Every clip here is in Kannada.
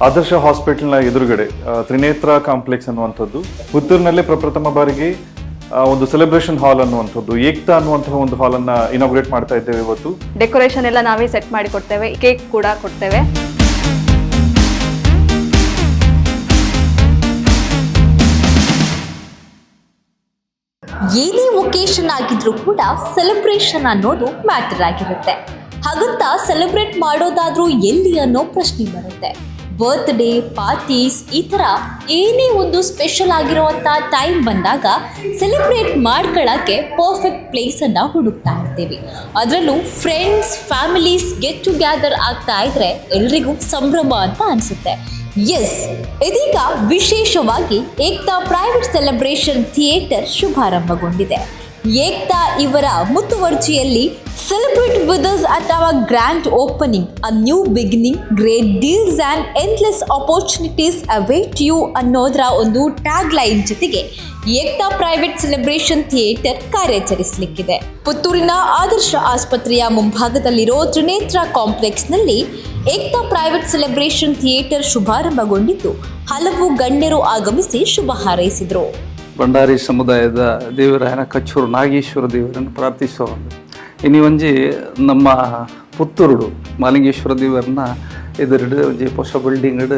ಆದರ್ಶ ಹಾಸ್ಪಿಟಲ್ನ ಎದುರುಗಡೆ ತ್ರಿನೇತ್ರ ಕಾಂಪ್ಲೆಕ್ಸ್ ಅನ್ನುವಂಥದ್ದು ಪುತ್ತೂರಿನಲ್ಲೇ ಪ್ರಪ್ರಥಮ ಬಾರಿಗೆ ಒಂದು ಸೆಲೆಬ್ರೇಷನ್ ಹಾಲ್ ಅನ್ನುವಂಥದ್ದು ಏಕ್ತಾ ಅನ್ನುವಂತಹ ಒಂದು ಹಾಲ್ ಅನ್ನ ಇನಾಗ್ರೇಟ್ ಮಾಡ್ತಾ ಇದ್ದೇವೆ ಇವತ್ತು. ಡೆಕೋರೇಷನ್ ಎಲ್ಲ ನಾವೇ ಸೆಟ್ ಮಾಡಿ ಕೊಡ್ತೇವೆ, ಕೇಕ್ ಕೂಡ ಕೊಡ್ತೇವೆ. ಏನೇ ಒಕೇಶನ್ ಆಗಿದ್ರೂ ಕೂಡ ಸೆಲೆಬ್ರೇಷನ್ ಅನ್ನೋದು ಮ್ಯಾಟರ್ ಆಗಿರುತ್ತೆ. ಹಾಗಂತ ಸೆಲೆಬ್ರೇಟ್ ಮಾಡೋದಾದ್ರೂ ಎಲ್ಲಿ ಅನ್ನೋ ಪ್ರಶ್ನೆ ಬರುತ್ತೆ. ಬರ್ತ್ಡೇ ಪಾರ್ಟೀಸ್ ಈ ಥರ ಏನೇ ಒಂದು ಸ್ಪೆಷಲ್ ಆಗಿರುವಂಥ ಟೈಮ್ ಬಂದಾಗ ಸೆಲೆಬ್ರೇಟ್ ಮಾಡ್ಕೊಳ್ಳೋಕ್ಕೆ ಪರ್ಫೆಕ್ಟ್ ಪ್ಲೇಸನ್ನು ಹುಡುಕ್ತಾ ಇರ್ತೀವಿ. ಅದರಲ್ಲೂ ಫ್ರೆಂಡ್ಸ್ ಫ್ಯಾಮಿಲೀಸ್ ಗೆಟ್ ಟುಗೆದರ್ ಆಗ್ತಾ ಇದ್ರೆ ಎಲ್ರಿಗೂ ಸಂಭ್ರಮ ಅಂತ ಅನಿಸುತ್ತೆ. ಎಸ್, ಇದೀಗ ವಿಶೇಷವಾಗಿ ಏಕ್ತಾ ಪ್ರೈವೇಟ್ ಸೆಲೆಬ್ರೇಷನ್ ಥಿಯೇಟರ್ ಶುಭಾರಂಭಗೊಂಡಿದೆ. ಏಕ್ತಾ ಇವರ ಮುತುವರ್ಜಿಯಲ್ಲಿ celebrate with us at our grand opening, a new beginning, great deals and endless opportunities await you ಅನ್ನೋದರ ಒಂದು ಟ್ಯಾಗ್ ಲೈನ್ ಜೊತೆಗೆ ಏಕ್ತಾ ಪ್ರೈವೇಟ್ ಸೆಲೆಬ್ರೇಷನ್ ಥಿಯೇಟರ್ ಕಾರ್ಯಾಚರಿಸಲಿಕ್ಕಿದೆ. ಪುತ್ತೂರಿನ ಆದರ್ಶ ಆಸ್ಪತ್ರೆಯ ಮುಂಭಾಗದಲ್ಲಿರೋ ತ್ರಿನೇತ್ರ ಕಾಂಪ್ಲೆಕ್ಸ್ನಲ್ಲಿ ಏಕ್ತಾ ಪ್ರೈವೇಟ್ ಸೆಲೆಬ್ರೇಷನ್ ಥಿಯೇಟರ್ ಶುಭಾರಂಭಗೊಂಡಿದ್ದು ಹಲವು ಗಣ್ಯರು ಆಗಮಿಸಿ ಶುಭ ಹಾರೈಸಿದರು. ಬಂಡಾರಿ ಸಮುದಾಯದ ದೇವರಾಯನ ಕಚ್ಚೂರು ನಾಗೇಶ್ವರ ದೇವರನ್ನು ಪ್ರಾರ್ಥಿಸುವ ಇನ್ನು ಒಂಜಿ ನಮ್ಮ ಪುತ್ತೂರುಡು ಮಾಲಿಂಗೇಶ್ವರ ದೇವರನ್ನ ಎದುರುಡು ಒಂಜಿ ಹೊಸ ಬಿಲ್ಡಿಂಗ್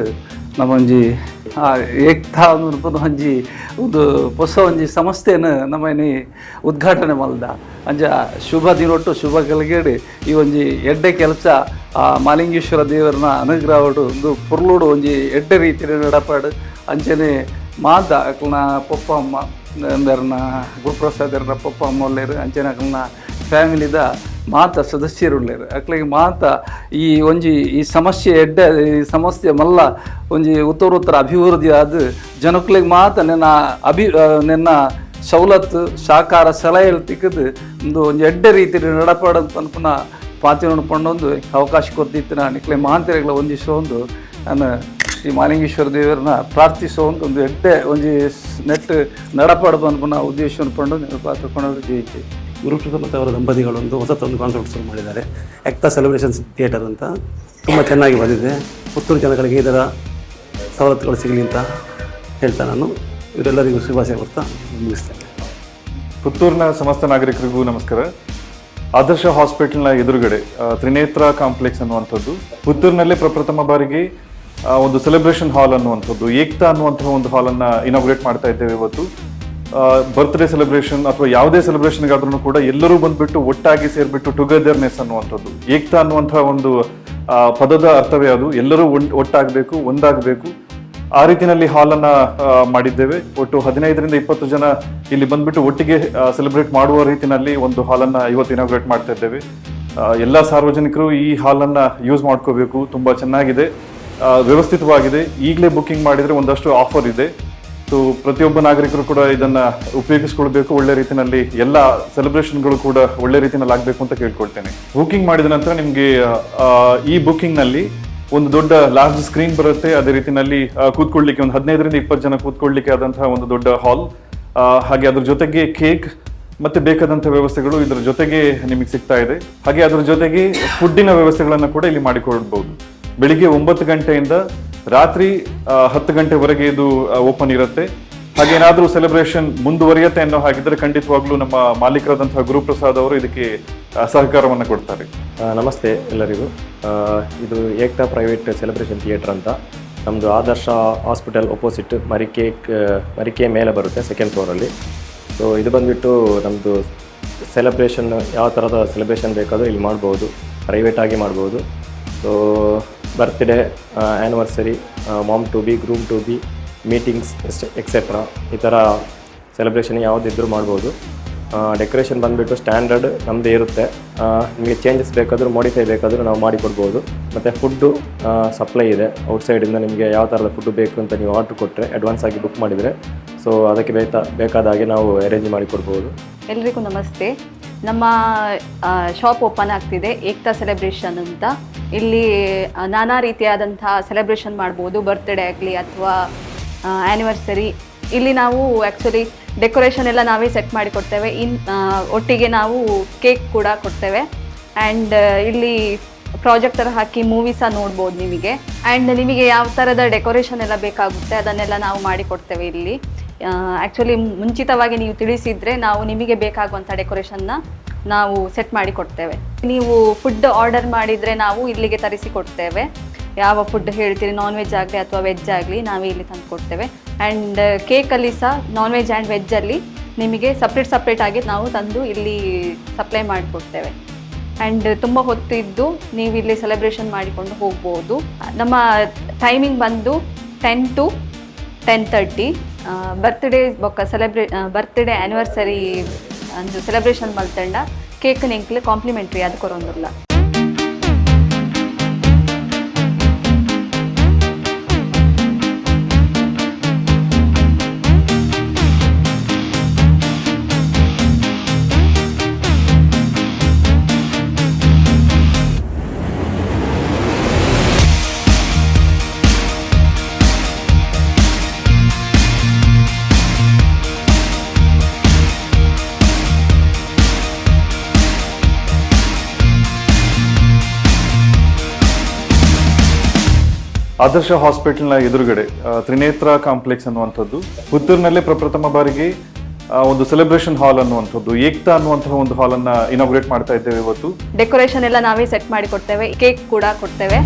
ನಮ್ಮ ಒಂಜಿ ಏಕ್ತಾ ಅನ್ನೋದು ಒಂಜಿ ಒಂದು ಹೊಸ ಒಂಜಿ ಸಂಸ್ಥೆನ ನಮ್ಮನೆ ಉದ್ಘಾಟನೆ ಮಲ್ದ ಅಂಜ ಶುಭ ದಿನೊಟ್ಟು ಶುಭ ಕಲ್ಗೇಡಿ ಈ ಒಂಜಿ ಎಡ್ಡೆ ಕೆಲಸ ಮಾಲಿಂಗೇಶ್ವರ ದೇವರನ್ನ ಅನುಗ್ರಹ ಒಂದು ಪುರ್ಲುಡು ಒಂಜಿ ಎಡ್ಡೆ ರೀತಿಯ ನಡಪಾಡು ಅಂಚನೆ ಮಾತ ಅಕ್ಲನ ಪಪ್ಪ ಅಮ್ಮ ಅಂದರ್ನ ಗುರುಪ್ರಸಾದರ್ನ ಪಪ್ಪ ಅಮ್ಮ ಒಳ್ಳೆಯರು ಅಂಚನೆ ಅಕ್ಲನ ಫ್ಯಾಮಿಲಿದ ಮಾತ ಸದಸ್ಯರು ಒಳ್ಳೆಯರು ಅಕ್ಲಿಗೆ ಮಾತ ಈ ಸಮಸ್ಯೆ ಎಡ್ಡೆ ಈ ಸಮಸ್ಯೆ ಮಲ್ಲ ಒಂಜಿ ಉತ್ತರ ಅಭಿವೃದ್ಧಿ ಆದ ಜನಕ್ಲಿಗೆ ಮಾತ ನಿನ್ನ ಸವಲತ್ತು ಸಹಕಾರ ಸಲಹೆ ತಿಕ್ಕದು ಒಂದು ಎಡ್ಡೆ ರೀತಿ ನಡಪಾಡಂತ ಅನ್ಪುನ ಪಾತಿ ನೋಡ್ಕೊಂಡೊಂದು ಅವಕಾಶ ಕೊಡ್ತಿತ್ತು. ನಾನು ಇಕ್ಲೆ ಮಹಾಂತರಿಗಳ ಒಂದಿಸೋ ನಾನು ಶ್ರೀ ಮಾಲಿಂಗೇಶ್ವರ ದೇವರನ್ನ ಪ್ರಾರ್ಥಿಸೋ ಒಂದು ಎಡ್ಡೆ ಒಂಜಿ ನೆಟ್ ನಡಪಾಡದು ಅನ್ಪುನ ಉದ್ದೇಶವನ್ನು ಕೊಂಡು ನೀವು ಪಾತ್ರಕೊಂಡು ಜಯಿಸಿ. ಗುರುಪ್ರಸಾದ್ ಮತ್ತು ಅವರ ದಂಪತಿಗಳೊಂದು ಹೊಸತೊಂದು ಕಾನ್ಸೆಪ್ಟ್ ಶುರು ಮಾಡಿದ್ದಾರೆ, ಏಕ್ತಾ ಸೆಲೆಬ್ರೇಷನ್ಸ್ ಥಿಯೇಟರ್ ಅಂತ. ತುಂಬ ಚೆನ್ನಾಗಿ ಬಂದಿದೆ. ಪುತ್ತೂರು ಜನಗಳಿಗೆ ಇದರ ಸವಲತ್ತುಗಳು ಸಿಗಲಿ ಅಂತ ಹೇಳ್ತಾ ನಾನು ಇವರೆಲ್ಲರಿಗೂ ಶುಭಾಶಯ ಕೊಡ್ತಾ ಮುಗಿಸ್ತೇನೆ. ಪುತ್ತೂರಿನ ಸಮಸ್ತ ನಾಗರಿಕರಿಗೂ ನಮಸ್ಕಾರ. ಆದರ್ಶ ಹಾಸ್ಪಿಟಲ್ನ ಎದುರುಗಡೆ ತ್ರಿನೇತ್ರ ಕಾಂಪ್ಲೆಕ್ಸ್ ಅನ್ನುವಂಥದ್ದು ಪುತ್ತೂರಿನಲ್ಲೇ ಪ್ರಪ್ರಥಮ ಬಾರಿಗೆ ಒಂದು ಸೆಲೆಬ್ರೇಷನ್ ಹಾಲ್ ಅನ್ನುವಂಥದ್ದು ಏಕ್ತಾ ಅನ್ನುವಂತಹ ಒಂದು ಹಾಲನ್ನು ಇನಾಗ್ರೇಟ್ ಮಾಡ್ತಾ ಇದ್ದೇವೆ ಇವತ್ತು. ಬರ್ತ್ಡೇ ಸೆಲೆಬ್ರೇಷನ್ ಅಥವಾ ಯಾವುದೇ ಸೆಲೆಬ್ರೇಷನ್ಗಾದ್ರೂ ಕೂಡ ಎಲ್ಲರೂ ಬಂದ್ಬಿಟ್ಟು ಒಟ್ಟಾಗಿ ಸೇರ್ಬಿಟ್ಟು ಟುಗೆದರ್ನೆಸ್ ಅನ್ನುವಂಥದ್ದು ಏಕ್ತಾ ಅನ್ನುವಂತಹ ಒಂದು ಪದದ ಅರ್ಥವೇ ಅದು. ಎಲ್ಲರೂ ಒಟ್ಟಾಗಬೇಕು, ಒಂದಾಗಬೇಕು. ಆ ರೀತಿಯಲ್ಲಿ ಹಾಲನ್ನು ಮಾಡಿದ್ದೇವೆ. ಒಟ್ಟು 15ರಿಂದ 20 ಜನ ಇಲ್ಲಿ ಬಂದ್ಬಿಟ್ಟು ಒಟ್ಟಿಗೆ ಸೆಲೆಬ್ರೇಟ್ ಮಾಡುವ ರೀತಿಯಲ್ಲಿ ಒಂದು ಹಾಲನ್ನು ಇವತ್ತು ಇನಾಗ್ರೇಟ್ ಮಾಡ್ತಾ ಇದ್ದೇವೆ. ಎಲ್ಲ ಸಾರ್ವಜನಿಕರು ಈ ಹಾಲನ್ನು ಯೂಸ್ ಮಾಡ್ಕೋಬೇಕು. ತುಂಬ ಚೆನ್ನಾಗಿದೆ, ವ್ಯವಸ್ಥಿತವಾಗಿದೆ. ಈಗಲೇ ಬುಕ್ಕಿಂಗ್ ಮಾಡಿದರೆ ಒಂದಷ್ಟು ಆಫರ್ ಇದೆ. ಸೊ ಪ್ರತಿಯೊಬ್ಬ ನಾಗರಿಕರು ಕೂಡ ಇದನ್ನು ಉಪಯೋಗಿಸ್ಕೊಳ್ಬೇಕು. ಒಳ್ಳೆ ರೀತಿಯಲ್ಲಿ ಎಲ್ಲ ಸೆಲೆಬ್ರೇಷನ್ಗಳು ಕೂಡ ಒಳ್ಳೆ ರೀತಿಯಲ್ಲಿ ಆಗಬೇಕು ಅಂತ ಕೇಳ್ಕೊಳ್ತೇನೆ. ಬುಕ್ಕಿಂಗ್ ಮಾಡಿದ ನಂತರ ನಿಮಗೆ ಈ ಬುಕ್ಕಿಂಗ್ನಲ್ಲಿ ಒಂದು ದೊಡ್ಡ ಲಾರ್ಜ್ ಸ್ಕ್ರೀನ್ ಬರುತ್ತೆ. ಅದೇ ರೀತಿಯಲ್ಲಿ ಕೂತ್ಕೊಳ್ಳಿಕ್ಕೆ ಒಂದು 15ರಿಂದ 20 ಜನ ಕೂತ್ಕೊಳ್ಳಿಕ್ಕೆ ಆದಂತಹ ಒಂದು ದೊಡ್ಡ ಹಾಲ್, ಹಾಗೆ ಅದ್ರ ಜೊತೆಗೆ ಕೇಕ್ ಮತ್ತೆ ಬೇಕಾದಂಥ ವ್ಯವಸ್ಥೆಗಳು ಇದರ ಜೊತೆಗೆ ನಿಮಗೆ ಸಿಗ್ತಾ ಇದೆ. ಹಾಗೆ ಅದ್ರ ಜೊತೆಗೆ ಫುಡ್ಡಿನ ವ್ಯವಸ್ಥೆಗಳನ್ನು ಕೂಡ ಇಲ್ಲಿ ಮಾಡಿಕೊಳ್ಬಹುದು. ಬೆಳಿಗ್ಗೆ 9 ಗಂಟೆಯಿಂದ ರಾತ್ರಿ 10 ಗಂಟೆವರೆಗೆ ಇದು ಓಪನ್ ಇರುತ್ತೆ. ಹಾಗೇನಾದರೂ ಸೆಲೆಬ್ರೇಷನ್ ಮುಂದುವರಿಯುತ್ತೆ ಅನ್ನೋ ಹಾಗಿದ್ರೆ ಖಂಡಿತವಾಗ್ಲೂ ನಮ್ಮ ಮಾಲೀಕರಾದಂತಹ ಗುರುಪ್ರಸಾದ್ ಅವರು ಇದಕ್ಕೆ ಸಹಕಾರವನ್ನು ಕೊಡ್ತಾರೆ. ನಮಸ್ತೆ ಎಲ್ಲರಿಗೂ. ಇದು ಏಕ್ತಾ ಪ್ರೈವೇಟ್ ಸೆಲೆಬ್ರೇಷನ್ ಥಿಯೇಟರ್ ಅಂತ ನಮ್ಮದು ಆದರ್ಶ ಹಾಸ್ಪಿಟಲ್ ಅಪೋಸಿಟ್ ಮರಿಕೆ ಮೇಲೆ ಬರುತ್ತೆ, 2nd ಫ್ಲೋರಲ್ಲಿ. ಸೊ ಇದು ಬಂದುಬಿಟ್ಟು ನಮ್ಮದು ಸೆಲೆಬ್ರೇಷನ್ ಯಾವ ಥರದ ಸೆಲೆಬ್ರೇಷನ್ ಬೇಕಾದರೂ ಇಲ್ಲಿ ಮಾಡ್ಬೋದು, ಪ್ರೈವೇಟಾಗಿ ಮಾಡ್ಬೋದು. So birthday, anniversary, mom to be, groom to be, meetings etcetera ಈ ಥರ ಸೆಲೆಬ್ರೇಷನ್ ಯಾವುದಿದ್ದರೂ ಮಾಡ್ಬೋದು. ಡೆಕೋರೇಷನ್ ಬಂದುಬಿಟ್ಟು ಸ್ಟ್ಯಾಂಡರ್ಡ್ ನಮ್ಮದೇ ಇರುತ್ತೆ. ನಿಮಗೆ ಚೇಂಜಸ್ ಬೇಕಾದರೂ ಮಾಡಿಫೈ ಬೇಕಾದರೂ ನಾವು ಮಾಡಿಕೊಡ್ಬೋದು. ಮತ್ತು ಫುಡ್ಡು ಸಪ್ಲೈ ಇದೆ ಔಟ್ಸೈಡಿಂದ. ನಿಮಗೆ ಯಾವ ಥರದ ಫುಡ್ಡು ಬೇಕು ಅಂತ ನೀವು ಆರ್ಡ್ರ್ ಕೊಟ್ಟರೆ ಅಡ್ವಾನ್ಸ್ ಆಗಿ ಬುಕ್ ಮಾಡಿದರೆ ಸೊ ಅದಕ್ಕೆ ಬೇಕಾದ ಹಾಗೆ ನಾವು ಅರೇಂಜ್ ಮಾಡಿಕೊಡ್ಬೋದು. ಎಲ್ರಿಗೂ ನಮಸ್ತೆ. ನಮ್ಮ ಶಾಪ್ ಓಪನ್ ಆಗ್ತಿದೆ ಏಕ್ತಾ ಸೆಲೆಬ್ರೇಷನ್ ಅಂತ. ಇಲ್ಲಿ ನಾನಾ ರೀತಿಯಾದಂಥ ಸೆಲೆಬ್ರೇಷನ್ ಮಾಡ್ಬೋದು, ಬರ್ತ್ಡೇ ಆಗಲಿ ಅಥವಾ ಆ್ಯನಿವರ್ಸರಿ. ಇಲ್ಲಿ ನಾವು ಆ್ಯಕ್ಚುಲಿ ಡೆಕೋರೇಷನ್ ಎಲ್ಲ ನಾವೇ ಸೆಟ್ ಮಾಡಿ ಕೊಡ್ತೇವೆ. ಒಟ್ಟಿಗೆ ನಾವು ಕೇಕ್ ಕೂಡ ಕೊಡ್ತೇವೆ. ಆ್ಯಂಡ್ ಇಲ್ಲಿ ಪ್ರಾಜೆಕ್ಟರ್ ಹಾಕಿ ಮೂವಿ ಸಹ ನೋಡ್ಬೋದು ನಿಮಗೆ. ಆ್ಯಂಡ್ ನಿಮಗೆ ಯಾವ ಥರದ ಡೆಕೋರೇಷನ್ ಎಲ್ಲ ಬೇಕಾಗುತ್ತೆ ಅದನ್ನೆಲ್ಲ ನಾವು ಮಾಡಿಕೊಡ್ತೇವೆ ಇಲ್ಲಿ. ಆ್ಯಕ್ಚುಲಿ ಮುಂಚಿತವಾಗಿ ನೀವು ತಿಳಿಸಿದರೆ ನಾವು ನಿಮಗೆ ಬೇಕಾಗುವಂಥ ಡೆಕೋರೇಷನ್ನ ನಾವು ಸೆಟ್ ಮಾಡಿ ಕೊಡ್ತೇವೆ. ನೀವು ಫುಡ್ ಆರ್ಡರ್ ಮಾಡಿದರೆ ನಾವು ಇಲ್ಲಿಗೆ ತರಿಸಿ ಕೊಡ್ತೇವೆ. ಯಾವ ಫುಡ್ ಹೇಳ್ತೀರಿ, ನಾನ್ ವೆಜ್ ಆಗಲಿ ಅಥವಾ ವೆಜ್ ಆಗಲಿ ನಾವು ಇಲ್ಲಿ ತಂದು ಕೊಡ್ತೇವೆ. ಆ್ಯಂಡ್ ಕೇಕಲ್ಲಿ ಸಹ ನಾನ್ ವೆಜ್ ಆ್ಯಂಡ್ ವೆಜ್ಜಲ್ಲಿ ನಿಮಗೆ ಸಪ್ರೇಟ್ ಆಗಿ ನಾವು ತಂದು ಇಲ್ಲಿ ಸಪ್ಲೈ ಮಾಡಿಕೊಡ್ತೇವೆ. ಆ್ಯಂಡ್ ತುಂಬ ಹೊತ್ತಿದ್ದು ನೀವು ಇಲ್ಲಿ ಸೆಲೆಬ್ರೇಷನ್ ಮಾಡಿಕೊಂಡು ಹೋಗ್ಬೋದು. ನಮ್ಮ ಟೈಮಿಂಗ್ ಬಂದು 10 to 10:30. ಬರ್ತ್ಡೇ ಬೊಕ್ಕ ಬರ್ತ್ಡೇ ಆ್ಯನಿವರ್ಸರಿ ಅಂದು ಸೆಲೆಬ್ರೇಷನ್ ಮಲ್ತಂಡ ಕೇಕ್ ನಿಂಕ್ಲು ಕಾಂಪ್ಲಿಮೆಂಟ್ರಿ ಅದು ಕೊರೊಂದುಲ್ಲ. ಆದರ್ಶ ಹಾಸ್ಪಿಟಲ್ನ ಎದುರುಗಡೆ ತ್ರಿನೇತ್ರ ಕಾಂಪ್ಲೆಕ್ಸ್ ಅನ್ನುವಂಥದ್ದು ಪುತ್ತೂರಿನಲ್ಲೇ ಪ್ರಪ್ರಥಮ ಬಾರಿಗೆ ಒಂದು ಸೆಲೆಬ್ರೇಷನ್ ಹಾಲ್ ಅನ್ನುವಂಥದ್ದು ಏಕ್ತಾ ಅನ್ನುವಂತಹ ಒಂದು ಹಾಲನ್ನು ಇನಾಗ್ರೇಟ್ ಮಾಡ್ತಾ ಇದ್ದೇವೆ ಇವತ್ತು. ಡೆಕೋರೇಷನ್ ಎಲ್ಲ ನಾವೇ ಸೆಟ್ ಮಾಡಿ ಕೊಡ್ತೇವೆ, ಕೇಕ್ ಕೂಡ ಕೊಡ್ತೇವೆ.